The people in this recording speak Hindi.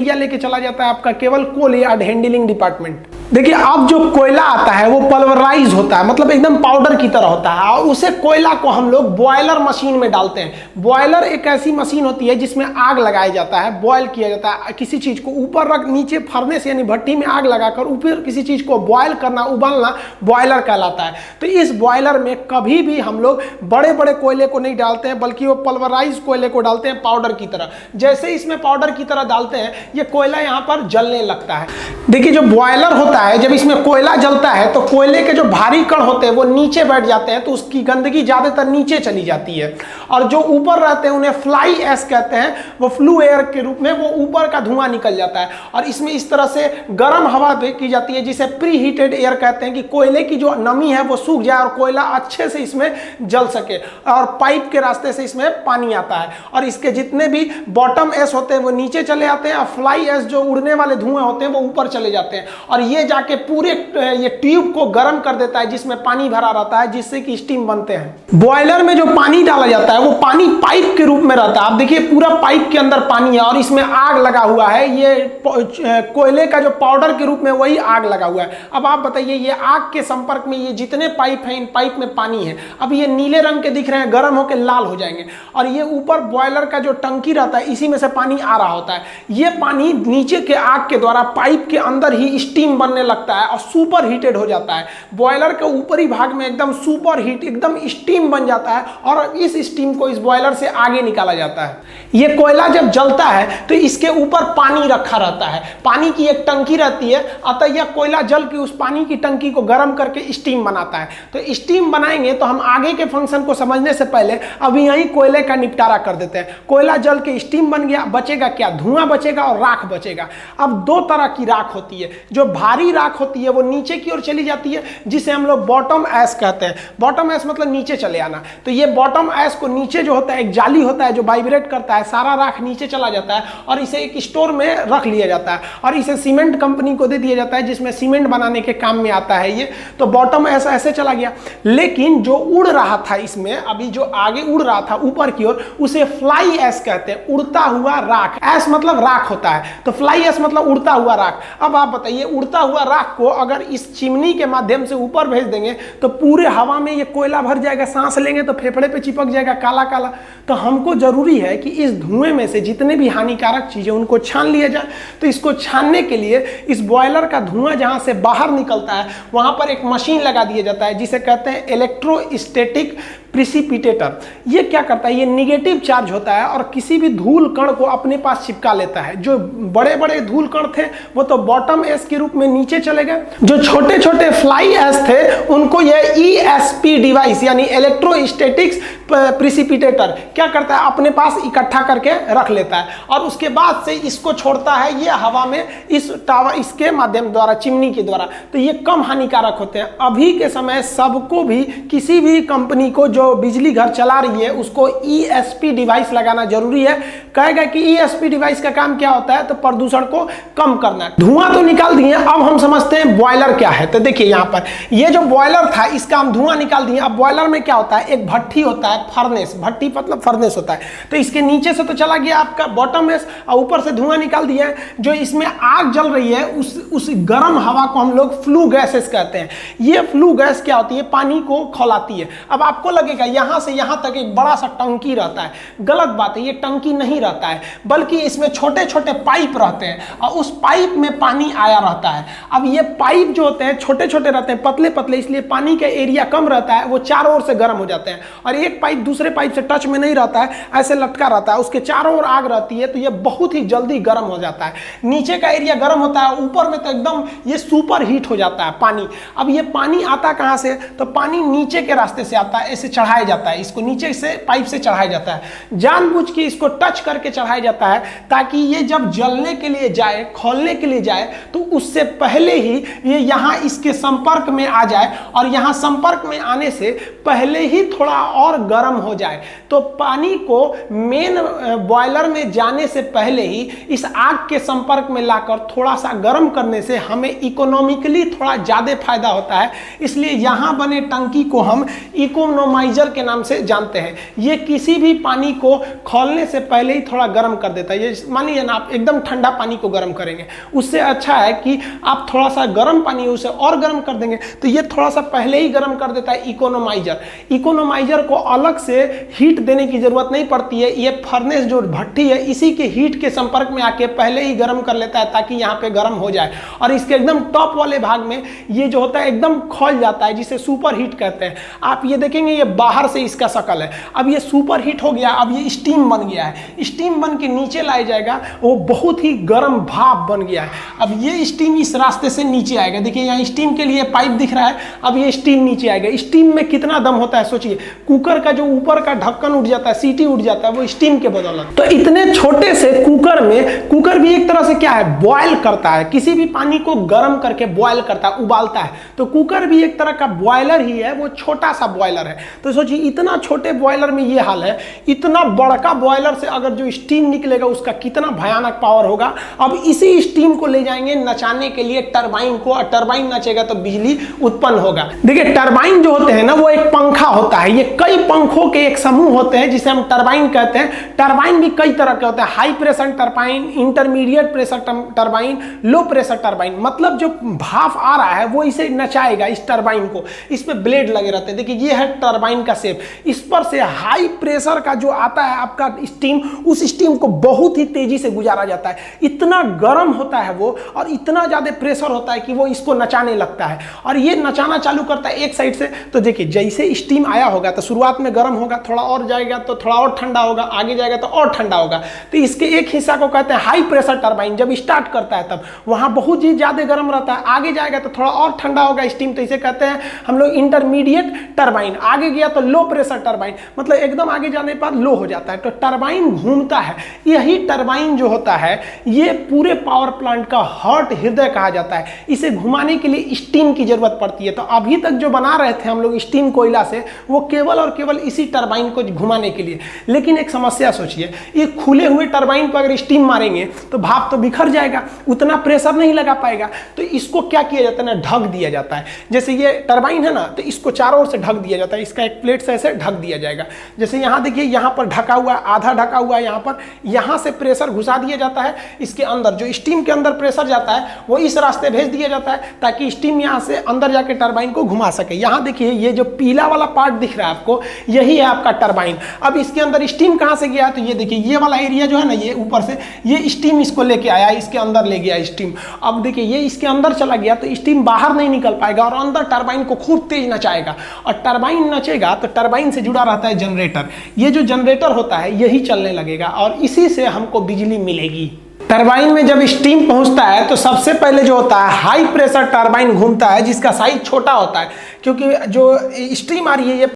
लेके चला जाता है आपका केवल कोल यार्ड हैंडलिंग डिपार्टमेंट। देखिए अब जो कोयला आता है वो पल्वराइज होता है, मतलब एकदम पाउडर की तरह होता है, और उसे कोयला को हम लोग बॉयलर मशीन में डालते हैं। बॉयलर एक ऐसी मशीन होती है जिसमें आग लगाया जाता है, बॉयल किया जाता है किसी चीज को, ऊपर रख नीचे फर्नेस यानी भट्टी में आग लगाकर ऊपर किसी चीज को बॉयल करना, उबालना बॉयलर कहलाता है। तो इस बॉयलर में कभी भी हम लोग बड़े बड़े कोयले को नहीं डालते हैं, बल्कि वो पल्वराइज कोयले को डालते हैं पाउडर की तरह। जैसे इसमें पाउडर की तरह डालते हैं ये कोयला यहाँ पर जलने लगता है। देखिए जो बॉयलर होता है, जब इसमें कोयला जलता है तो कोयले के जो भारी कण होते हैं वो नीचे बैठ जाते हैं, तो उसकी गंदगी ज्यादातर नीचे चली जाती है, और जो ऊपर रहते हैं उन्हें फ्लाई एश कहते हैं, वो फ्लू एयर के रूप में वो ऊपर का धुआं निकल जाता है। और इसमें इस तरह से गर्म हवा की जाती है जिसे प्री हीटेड एयर कहते हैं, कि कोयले की जो नमी है वो सूख जाए और कोयला अच्छे से इसमें जल सके, और पाइप के रास्ते से इसमें पानी आता है, और इसके जितने भी बॉटम एश होते हैं वो नीचे चले आते हैं, और फ्लाई एश जो उड़ने वाले धुआं होते हैं वो ऊपर चले जाते हैं, और ये जाके पूरे ये ट्यूब को गर्म कर देता है जिसमें पानी भरा रहता है, जिससे कि स्टीम बनते हैं। बॉयलर में जो पानी डाला जाता है वो पानी पाइप के रूप में रहता है। आप देखिए पूरा पाइप के अंदर पानी है और इसमें आग लगा हुआ है, ये कोयले का जो पाउडर के रूप में वही आग लगा हुआ है। अब आप बताइए ये आग के संपर्क में ये जितने पाइप हैं, इन पाइप में पानी है। अब ये नीले रंग के दिख रहे हैं, गर्म होकर लाल हो जाएंगे, और ये ऊपर बॉयलर का जो टंकी रहता है इसी में से पानी आ रहा होता है। ये पानी नीचे के आग के द्वारा पाइप के अंदर ही स्टीम बनने लगता है और सुपर हीटेड हो जाता है। बॉयलर के ऊपरी भाग में एकदम सुपर हीट, एकदम स्टीम बन जाता है, और इस स्टीम को इस बॉयलर से आगे निकाला जाता है। ये कोयला जब जलता है तो इसके ऊपर पानी रखा रहता है, पानी की एक टंकी रहती है, अतः यह कोयला जल के उस पानी की टंकी को गर्म करके स्टीम बनाता है। तो स्टीम बनाएंगे तो हम आगे के फंक्शन को समझने से पहले अभी यहीं कोयले का निपटारा कर देते हैं। कोयला जल के स्टीम बन गया, बचेगा क्या? धुआं बचेगा और राख बचेगा। अब दो तरह की राख होती है, जो भारी राख होती है वो नीचे की ओर चली जाती है, जिसे हम लोग बॉटम ऐश कहते हैं। बॉटम ऐश मतलब नीचे चले आना। तो ये बॉटम ऐश को नीचे जो होता है एक जाली होता है जो वाइब्रेट करता है, सारा राख नीचे चला जाता है और इसे एक स्टोर में रख लिया जाता है, और इसे सीमेंट कंपनी को दे दिया जाता है जिसमें सीमेंट बनाने के काम में आता है ये। तो बॉटम ऐश ऐसे चला गया। लेकिन जो उड़ रहा था इसमें, अभी जो आगे उड़ रहा था ऊपर की ओर, उसे फ्लाई ऐश कहते हैं, उड़ता हुआ राख। ऐश मतलब राख होता है, तो फ्लाई ऐश मतलब उड़ता हुआ राख। अब आप बताइए उड़ता हुआ राख को अगर इस चिमनी के माध्यम से ऊपर भेज देंगे तो पूरे हवा में ये कोयला भर जाएगा, सांस लेंगे तो फेफड़े पे चिपक जाएगा काला काला। तो हमको जरूरी है कि इस धुएं में से जितने भी हानिकारक चीजें उनको छान लिया जाए। तो इसको छानने के लिए इस बॉयलर का धुआं जहां से बाहर निकलता है वहां पर एक मशीन लगा दिया जाता है जिसे कहते हैं इलेक्ट्रोस्टैटिक प्रिसिपिटेटर। ये क्या करता है? ये निगेटिव चार्ज होता है और किसी भी धूल कण को अपने पास चिपका लेता है। जो बड़े बड़े धूल कण थे वो तो बॉटम ऐश के रूप में नीचे चले गए, जो छोटे छोटे फ्लाई ऐश थे उनको ये ESP डिवाइस यानी इलेक्ट्रोस्टैटिक्स प्रिसिपिटेटर क्या करता है? अपने पास इकट्ठा करके रख लेता है, और उसके बाद से इसको छोड़ता है ये हवा में इस टावर इसके माध्यम द्वारा, चिमनी के द्वारा। तो ये कम हानिकारक होते हैं। अभी के समय सबको भी, किसी भी कंपनी को जो बिजली घर चला रही है उसको ESP डिवाइस लगाना जरूरी है। कहेगा कि ESP डिवाइस का काम क्या होता है? तो प्रदूषण को कम करना। धुआं तो निकाल दिए, अब हम समझते हैं बॉयलर क्या है। तो देखिए यहाँ पर ये जो बॉयलर था इसका हम धुआं निकाल दिए। अब बॉयलर में क्या होता है? एक भट्टी होता है, फर्नेस, भट्टी मतलब फर्नेस होता है। तो इसके नीचे से तो चला गया आपका बॉटम ऐश, और ऊपर से धुआं निकाल दिया है। जो इसमें आग जल रही है उस गर्म हवा को हम लोग फ्लू गैसेस कहते हैं। ये फ्लू गैस क्या होती है? पानी को खौलाती है। अब आपको लगेगा यहां से यहां तक एक बड़ा सा टंकी रहता है, गलत बात है। ये टंकी नहीं रहता है, बल्कि इसमें छोटे छोटे पाइप रहते हैं और उस पाइप में पानी आया रहता है। अब ये पाइप जो होते हैं छोटे छोटे रहते हैं, पतले पतले, इसलिए पानी का एरिया कम रहता है, वो चारों ओर से गर्म हो जाते हैं। और एक पाइप दूसरे पाइप से टच में नहीं रहता है, ऐसे लटका रहता है, उसके चारों ओर आग रहती है, तो ये बहुत ही जल्दी गर्म हो जाता है। नीचे का एरिया गर्म होता है, ऊपर में तो एकदम ये सुपर हीट हो जाता है पानी। अब ये पानी आता कहां से? तो पानी नीचे के रास्ते से आता है, ऐसे चढ़ाया जाता है, इसको नीचे से पाइप से चढ़ाया जाता है। जानबूझ के इसको टच करके चढ़ाया जाता है ताकि ये जब जलने के लिए जाए, खोलने के लिए जाए, तो उससे पहले ही ये यहाँ इसके संपर्क में आ जाए, और यहाँ संपर्क में आने से पहले ही थोड़ा और गर्म हो जाए। तो पानी को मेन बॉयलर में जाने से पहले ही इस आग के संपर्क में लाकर थोड़ा सा गर्म करने से हमें इकोनॉमिकली थोड़ा ज्यादा फायदा होता है। इसलिए यहाँ बने टंकी को हम इकोनोमाइज इकोनोमाइजर के नाम से जानते हैं। ये किसी भी पानी को खौलने से पहले ही थोड़ा गर्म कर देता है। ये मान लीजिए ना, आप एकदम ठंडा पानी को गर्म करेंगे, उससे अच्छा है कि आप थोड़ा सा गर्म पानी उसे और गर्म कर देंगे, तो ये थोड़ा सा पहले ही गर्म कर देता है इकोनोमाइजर। इकोनोमाइजर को अलग से हीट देने की जरूरत नहीं पड़ती है, ये फर्नेस जो भट्टी है इसी के हीट के संपर्क में आके पहले ही गर्म कर लेता है ताकि यहाँ पे गर्म हो जाए। और इसके एकदम टॉप वाले भाग में ये जो होता है एकदम खौल जाता है, जिसे सुपर हीट कहते हैं। आप ये देखेंगे ये बाहर से इसका शकल है, अब ये सुपर हीट हो गया, अब ये स्टीम बन गया है। स्टीम बन के नीचे लाया जाएगा, वो बहुत ही गर्म भाप बन गया है। अब ये स्टीम इस रास्ते से नीचे आएगा, देखिए यहाँ स्टीम के लिए पाइप दिख रहा है, अब ये स्टीम नीचे आएगा। स्टीम में कितना दम होता है सोचिए, कुकर का जो ऊपर का ढक्कन उठ जाता है, सीटी उठ जाता है, वो स्टीम के बदौलत। तो इतने छोटे से कुकर में, कुकर भी एक तरह से क्या है, बॉयल करता है, किसी भी पानी को गर्म करके बॉयल करता है, उबालता है। तो कुकर भी एक तरह का बॉयलर ही है, वो छोटा सा बॉयलर है। तो सोचिए इतना छोटे बॉयलर में ये हाल है, इतना बड़का बॉयलर से अगर जो स्टीम निकलेगा उसका कितना भयानक पावर होगा। अब इसी स्टीम को ले जाएंगे नचाने के लिए टरबाइन को, और टरबाइन नचेगा तो बिजली उत्पन्न होगा। देखिए टरबाइन जो होते हैं ना, वो एक पंखा होता है, ये कई पंखों के एक समूह होते हैं जिसे हम टरबाइन कहते हैं। टरबाइन भी कई तरह के होते हैं, high pressure turbine, intermediate pressure turbine, low pressure turbine. मतलब जो भाप आ रहा है वो इसे नचाएगा, इस टरबाइन को, इस पे ब्लेड लगे रहते हैं। देखिए ये है टरबाइन का शेप, इस पर से हाई प्रेशर का जो आता है आपका स्टीम, उस स्टीम को बहुत ही तेजी से गुजारा जाता है। इतना गर्म होता है वो, और इतना ज्यादा प्रेशर होता है कि वो इसको नचाने लगता है, और ये नचाना चालू करता है एक साइड से। तो देखिए जैसे स्टीम आया होगा तो शुरुआत में गर्म होगा, थोड़ा और जाएगा तो थोड़ा और ठंडा होगा, आगे जाएगा तो और ठंडा होगा। तो इसके एक हिस्सा को कहते हैं हाई प्रेशर टरबाइन। जब स्टार्ट करता है तब वहां बहुत ही ज्यादा गर्म रहता है, आगे जाएगा तो थोड़ा और ठंडा होगा स्टीम, तो इसे कहते हैं हम लोग इंटरमीडिएट टरबाइन। आगे गया तो लो प्रेशर टरबाइन, मतलब एकदम आगे जाने पर लो हो जाता है। तो टरबाइन घूमता है। यही टरबाइन जो होता है ये पूरे पावर प्लांट का हार्ट, हृदय कहा जाता है। इसे घुमाने के लिए स्टीम की जरूरत पड़ती है। तो अभी तक जो बना रहे थे हम लोग स्टीम कोयला से, वो केवल और केवल इसी टरबाइन को घुमाने के लिए। लेकिन एक समस्या सोचिए, ये खुले हुए टरबाइन पर अगर स्टीम मारेंगे तो भाप तो बिखर जाएगा, उतना प्रेशर नहीं लगा पाएगा। तो इसको क्या किया जाता है ना, ढक दिया जाता है। जैसे ये टरबाइन है ना, तो इसको चारों ओर से ढक दिया जाता है, इसका एक प्लेट से ऐसे ढक दिया जाएगा। जैसे यहाँ देखिए, यहाँ पर ढका हुआ, आधा ढका हुआ है, यहाँ पर, यहाँ से प्रेशर घुसा दिया जाता है इसके अंदर। जो स्टीम के अंदर प्रेशर जाता है वो इस रास्ते भेज दिया जाता है ताकि स्टीम यहाँ से अंदर जाके टरबाइन को घुमा सके। यहाँ देखिए ये जो पीला वाला पार्ट दिख रहा है आपको, यही है आपका टरबाइन। अब इसके अंदर स्टीम कहाँ से गया, तो ये देखिए ये वाला एरिया जो है ना, ये ऊपर से ये स्टीम इसको लेके आया, इसके अंदर ले गया स्टीम। अब देखिए ये इसके अंदर चला गया तो स्टीम बाहर नहीं निकल पाएगा, और अंदर टरबाइन को खूब तेज नचाएगा। और टरबाइन नचेगा तो टरबाइन से जुड़ा रहता है जनरेटर। ये जो जनरेटर होता है यही चलने लगेगा, और इसी से हमको बिजली मिलेगी। टरबाइन में जब स्टीम पहुंचता है तो सबसे पहले जो होता है हाई प्रेशर टरबाइन घूमता है, जिसका साइज छोटा होता है, क्योंकि जो स्टीम आ रही है ये